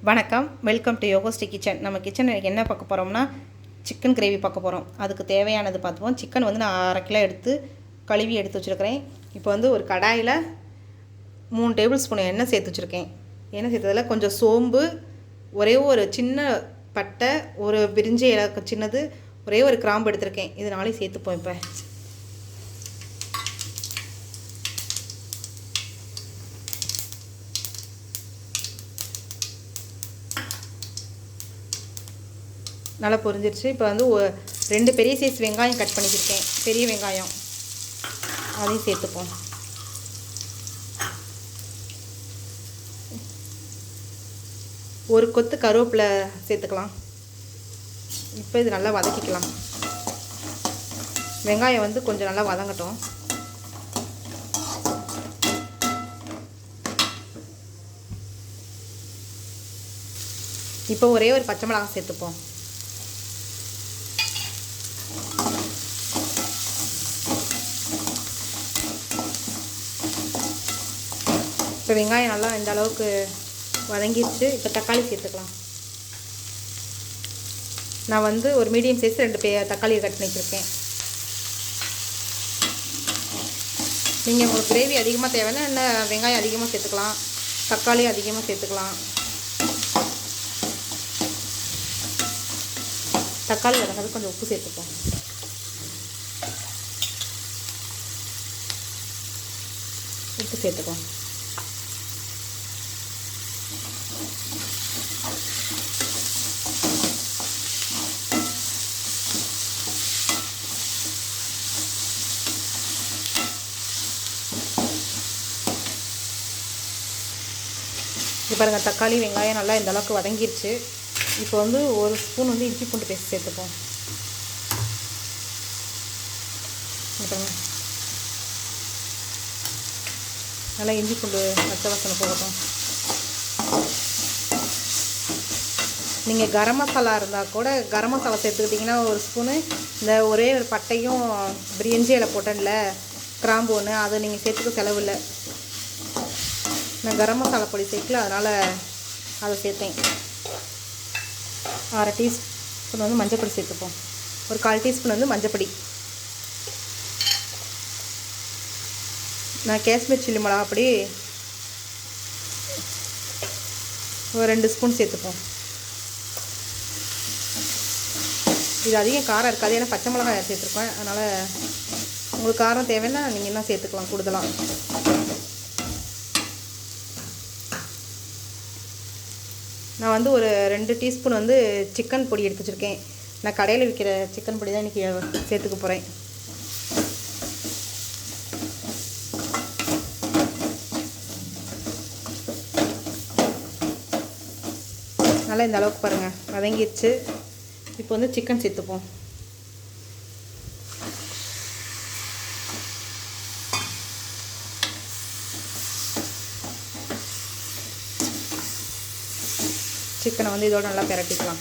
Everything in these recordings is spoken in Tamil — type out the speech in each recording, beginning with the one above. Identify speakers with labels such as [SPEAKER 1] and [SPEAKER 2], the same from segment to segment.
[SPEAKER 1] வணக்கம், வெல்கம் டு யோகோஸ்ரீ கிச்சன். நம்ம கிச்சன் என்ன பார்க்க போகிறோம்னா சிக்கன் கிரேவி பார்க்க போகிறோம். அதுக்கு தேவையானது பார்த்துப்போம். சிக்கன் வந்து நான் 1/2 கிலோ எடுத்து கழுவி எடுத்து வச்சுருக்கிறேன். இப்போ வந்து ஒரு கடாயில் 3 டேபிள் ஸ்பூன் எண்ணெய் சேர்த்து வச்சுருக்கேன். எண்ணெய் சேர்த்ததில் கொஞ்சம் சோம்பு, ஒரே ஒரு சின்ன பட்டை, ஒரு பிரிஞ்சி இலை சின்னது, ஒரே ஒரு கிராம்பு எடுத்திருக்கேன். இது நாளைக்கு சேர்த்துப்போம். இப்போ நல்லா பொரிஞ்சிருச்சு. இப்போ வந்து 2 பெரிய சைஸ் வெங்காயம் கட் பண்ணிக்கிருக்கேன். பெரிய வெங்காயம் அதையும் சேர்த்துப்போம். ஒரு கொத்து கருவேப்பிலை சேர்த்துக்கலாம். இப்போ இது நல்லா வதக்கிக்கலாம். வெங்காயம் வந்து கொஞ்சம் நல்லா வதங்கட்டும். இப்போ ஒரே ஒரு பச்சை மிளகாய் சேர்த்துப்போம். இப்போ வெங்காயம் நல்லா இந்த அளவுக்கு வதங்கிடுச்சு. இப்போ தக்காளி சேர்த்துக்கலாம். நான் வந்து ஒரு மீடியம் சைஸ் 2 தக்காளியை கட் பண்ணி வச்சுருக்கேன். நீங்கள் உங்களுக்கு கிரேவி அதிகமாக தேவைன்னா என்ன வெங்காயம் அதிகமாக சேர்த்துக்கலாம், தக்காளி அதிகமாக சேர்த்துக்கலாம். தக்காளி வதங்கிறது கொஞ்சம் உப்பு சேர்த்துப்போம். உப்பு சேர்த்துப்போம். இப்போ பாருங்கள், தக்காளி வெங்காயம் நல்லா இந்த அளவுக்கு வதங்கிடுச்சு. இப்போ வந்து 1 ஸ்பூன் வந்து இஞ்சி பூண்டு பேஸ்ட் சேர்த்துப்போம். நல்லா இஞ்சி பூண்டு பச்சை வாசனை போகட்டும். நீங்கள் கரம் மசாலா இருந்தால் கூட கரம் மசாலா சேர்த்துக்கிட்டிங்கன்னா 1 ஸ்பூனு, இந்த ஒரே ஒரு பட்டையும் பிரிஞ்சி இலை போட்டேன்ல, கிராம்பு ஒன்று, அதை நீங்கள் சேர்த்துக்க செலவில்லை. நான் கரம் மசாலா பொடி சேர்க்கல, அதனால் அதை சேர்த்தேன். 1/2 டீஸ்பூன் வந்து மஞ்சள் பொடி சேர்த்துப்போம். ஒரு 1/4 டீஸ்பூன் வந்து மஞ்சள் பொடி. நான் காஷ்மீர் சில்லி மிளகா பொடி ஒரு 2 ஸ்பூன் சேர்த்துப்போம். இது அதிகம் காரம் இருக்காது, ஏன்னா பச்சை மிளகாய் சேர்த்துருக்கேன். அதனால் உங்களுக்கு காரம் தேவைன்னா நீங்கள் என்ன சேர்த்துக்கலாம் கூடுதலாக. நான் வந்து ஒரு 2 டீஸ்பூன் வந்து சிக்கன் பொடி எடுத்து வச்சுருக்கேன். நான் கடையில் விற்கிற சிக்கன் பொடி தான் இன்றைக்கி சேர்த்துக்க போகிறேன். நல்லா இந்த அளவுக்கு பாருங்கள் வதங்கிடுச்சு. இப்போ வந்து சிக்கன் சேர்த்துப்போம். சிக்கனை வந்து இதோட நல்லா பிரட்டிக்கலாம்.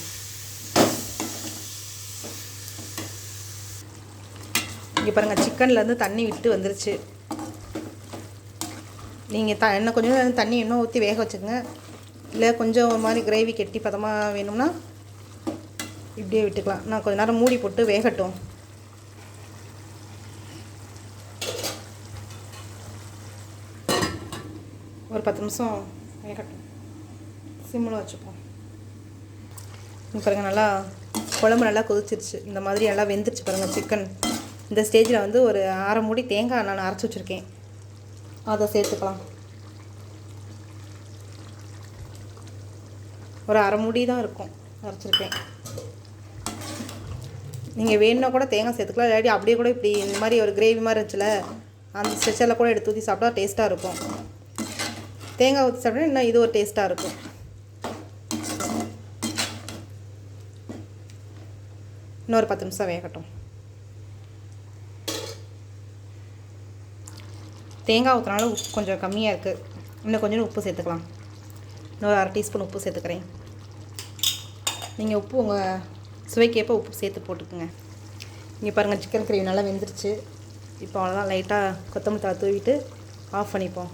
[SPEAKER 1] இங்கே பாருங்கள், சிக்கன்லேருந்து தண்ணி விட்டு வந்துருச்சு. நீங்கள் இன்னும் கொஞ்சம் தண்ணி இன்னும் ஊற்றி வேக வச்சுக்கோங்க. இல்லை கொஞ்சம் ஒரு மாதிரி கிரேவி கெட்டி பதமாக வேணும்னா இப்படியே விட்டுக்கலாம். நான் கொஞ்சம் நேரம் மூடி போட்டு வேகட்டும். ஒரு 10 நிமிஷம் வேகட்டும். சிம்மில் வச்சுப்போம். பாருங்கள், நல்லா குழம்பு நல்லா கொதிச்சிருச்சு. இந்த மாதிரி நல்லா வெந்துருச்சு பாருங்கள் சிக்கன். இந்த ஸ்டேஜில் வந்து ஒரு 1/2 மூடி தேங்காய் நான் அரைச்சி வச்சுருக்கேன், அதை சேர்த்துக்கலாம். ஒரு 1/2 மூடி தான் இருக்கும் அரைச்சிருக்கேன். நீங்கள் வேணுன்னா கூட தேங்காய் சேர்த்துக்கலாம், இல்லாட்டி அப்படியே கூட இப்படி இந்த மாதிரி ஒரு கிரேவி மாதிரி இருந்துச்சுல, அந்த ஸ்பெஷலில் கூட எடுத்து ஊற்றி சாப்பிட்டா டேஸ்ட்டாக இருக்கும். தேங்காய் ஊற்றி சாப்பிட்டா இன்னும் இது ஒரு டேஸ்ட்டாக இருக்கும். இன்னொரு 10 நிமிஷம் வேகட்டும். தேங்காய் ஊற்றினாலும் உப்பு கொஞ்சம் கம்மியாக இருக்குது. இன்னும் கொஞ்சம் உப்பு சேர்த்துக்கலாம். இன்னொரு 1/2 டீஸ்பூன் உப்பு சேர்த்துக்கிறேன். நீங்கள் உப்பு உங்கள் சுவைக்கேற்ப உப்பு சேர்த்து போட்டுக்குங்க. இங்கே பாருங்கள், சிக்கன் கிரேவி நல்லா வெந்துருச்சு. இப்போ அவ்வளோதான், லைட்டாக கொத்தமல்லி தழை தூவிட்டு ஆஃப் பண்ணிப்போம்.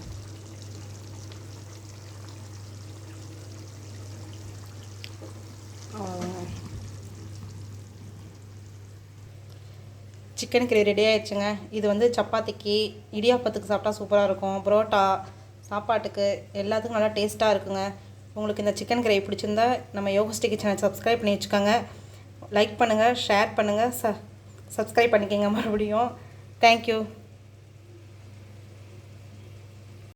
[SPEAKER 1] சிக்கன் கிரேவி ரெடி ஆகிடுச்சுங்க. இது வந்து சப்பாத்திக்கு இடியாப்பத்துக்கு சாப்பிட்டா சூப்பராக இருக்கும். புரோட்டா சாப்பாட்டுக்கு எல்லாத்துக்கும் நல்லா டேஸ்ட்டாக இருக்குங்க. உங்களுக்கு இந்த சிக்கன் கிரேவி பிடிச்சிருந்தா நம்ம யோகஸ்ரீ கிச்சனை சப்ஸ்கிரைப் பண்ணி வச்சுக்கோங்க. லைக் பண்ணுங்கள், ஷேர் பண்ணுங்கள், சப்ஸ்கிரைப் பண்ணிக்கோங்க மறுபடியும். தேங்க்யூ.